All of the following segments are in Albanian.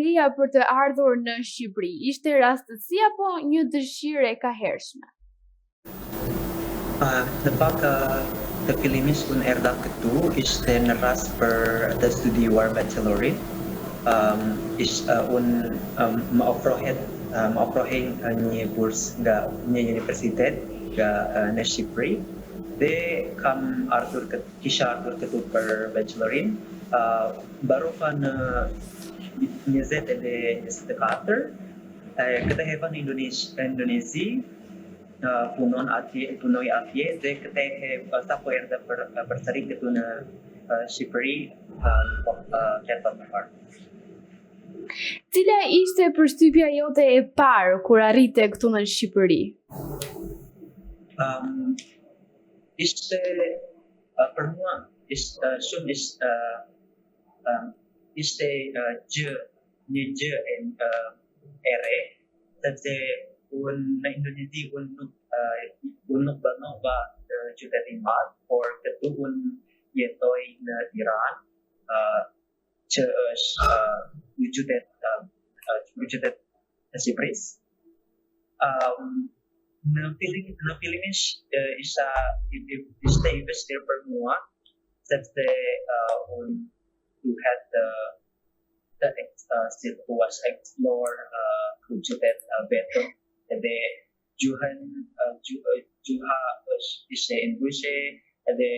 ideja për të ardhur në Shqipëri? Ishte rastësi apo një dëshirë e kahershme? Në pak të fillimisht unë erdha këtu ishte në rast për të studiuar bachelorit. Unë më ofrohej një burs nga një universitet në Shqipëri dhe kisha ardhur këtu për bachelorin. Mbarova në 2024. Këtë heva në Indonezi, punoj atje dhe këtë sapo erdha përsëri këtu në Shqipëri kërkon më parë. Cila ishte përshtypja jote e parë kur arrite këtu në Shqipëri? Ishte për mua shumë ishte një gjë e re, sepse në Indonezi unë nuk banova në qytetin madh, por këtu unë jetoj në Tiranë, që është një qytet të Shqipërisë. Në fillimisht ishte i vështirë për mua, sepse unë duhet të explore qytet vetëm edhe gjuha ishte e ndryshe edhe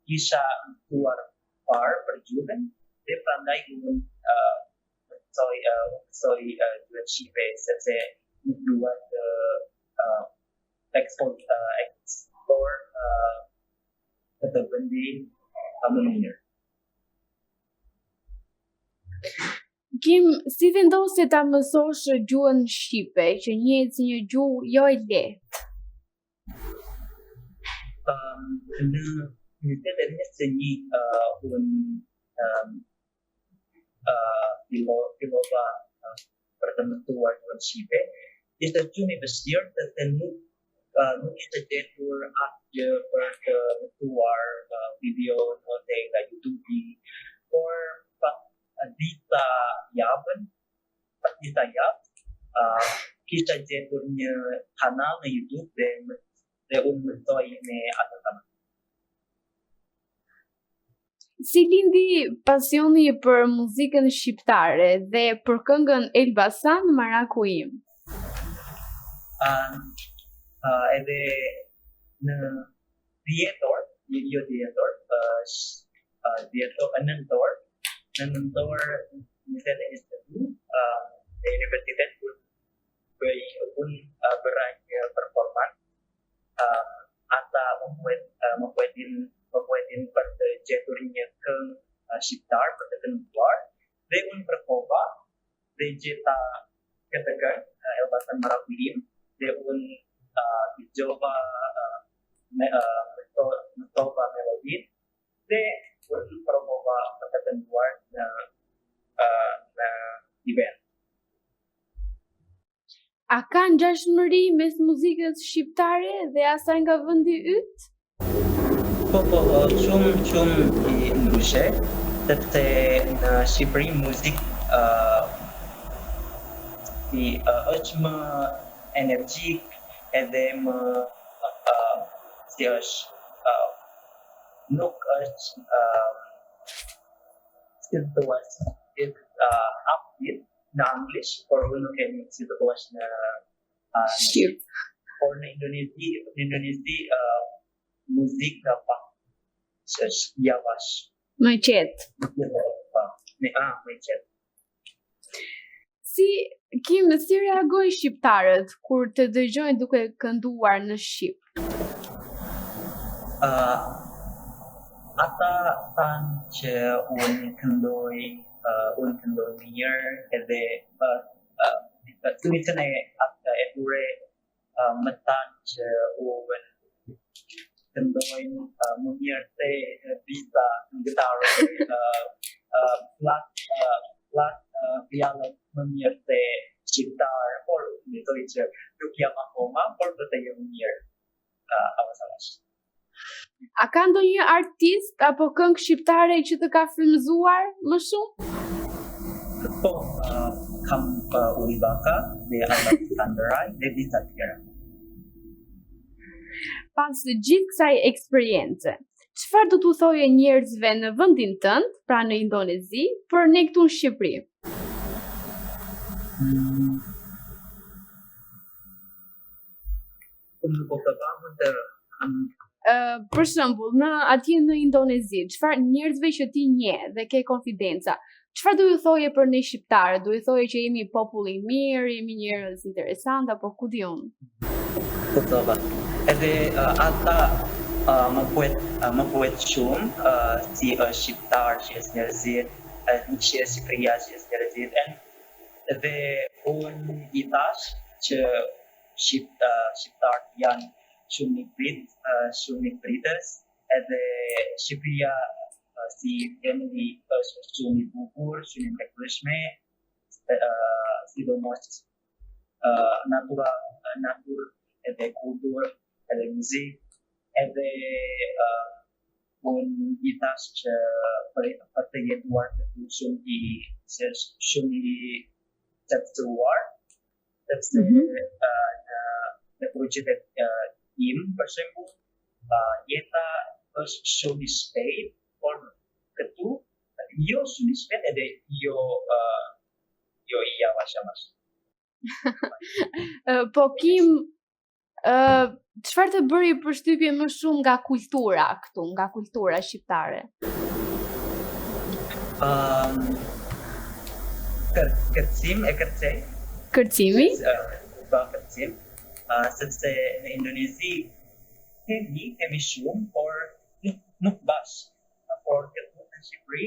kisha mësuar parë për gjuhën dhe prandaj unë mësoj gjuhën shqipe sepse nuk dua të explore këtë vendi më mirë. Kim, si vendose ta mësosh gjuhën shqipe, që njihet si një gjuhë jo e lehtë? Në Universitetin e Sënjit fillova për të mësuar gjuhën shqipe. Ishte shumë i vështirë sepse nuk ishte gjetur asgjë për të mësuar video ose nga YouTube, por pas disa javë kisha gjetur një kanal në YouTube dhe unë mësoj me atë kanal. Si lindi pasioni për muzikën shqiptare dhe për këngën Elbasan Marakuim? Edhe në nëntor në universitet unë bëra një performans. Ata më puetin për të gjetur një këngë shqiptar për të këngëtuar dhe unë përkova dhe gjeta këtë këngë Elbasan Marakuim dhe unë dëgjova mësova melodinë dhe unë provova për të këngëtuar në event. A ka ngjashmëri mes muzikës shqiptare dhe asaj nga vendi yt? Po, shumë i ndryshe, sepse në Shqipëri muzikë është më energjik edhe më si është nuk është si të thuash upbeat në anglisht, por unë nuk e një si të thuash në Shqip. Por në Indonezi muzikë nga pak që është javash. Më qetë. Më qetë. Si reagojnë shqiptarët kur të dëgjojnë duke kënduar në Shqip? Ata thanë që unë këndoj mirë edhe tumitën e tyre më thanë që unë këndojnë më mirë se disa këngëtarë fjalët më mirë se shqiptar, por mendoj që nuk jam akoma, por do të jem mirë avasash. A ka ndonjë artist apo këngë shqiptare që të ka frymëzuar më shumë? Po, kam uri baka dhe arbat standardaj dhe dita tjera. Pas gjithë kësaj eksperience, çfarë do t'u thoje njerëzve në vendin tënd, pra në Indonezi, për ne këtu në Shqipëri? Unë po të vahën të Për shembull, atje në Indonezi, çfarë njerëzve që ti njeh dhe ke konfidenca, çfarë do ju thoje për ne shqiptarët? Do ju thoje që jemi popull i mirë, jemi njerëz interesant apo ku di unë? po të vahën. Edhe ata më bëhet shumë si shqiptar që është njerëzit, që është Shqipëria që është njerëzit. Dhe unë i thash që shqiptarët janë shumë i pritës, edhe Shqipëria si vendi është shumë i bukur, shumë i mrekullueshme, sidomos natyrë edhe kulturë edhe muzikë, edhe unë i thash që për të jetuar këtu shumë i qetësuar, sepse në projektet im, për shembull, jeta është shumë i shpejt, por këtu jo shumë i shpejt edhe jo i yavaş. Po Kim, çfarë të bëri përshtypje më shumë nga kultura këtu, nga kultura shqiptare? Kërcimi? Kërcim, sepse në Indonezi kemi shumë, por nuk bashkë. Por këtu në Shqipëri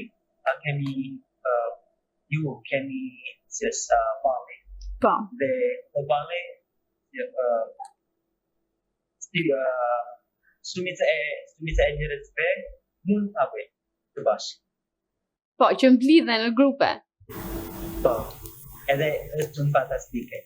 kemi si është ballet. Po. Dhe në ballet shumica e njerëzve mund ta bëjnë të bashkë. Po, që mblidhen në grupe. Po, edhe është shumë fantastike.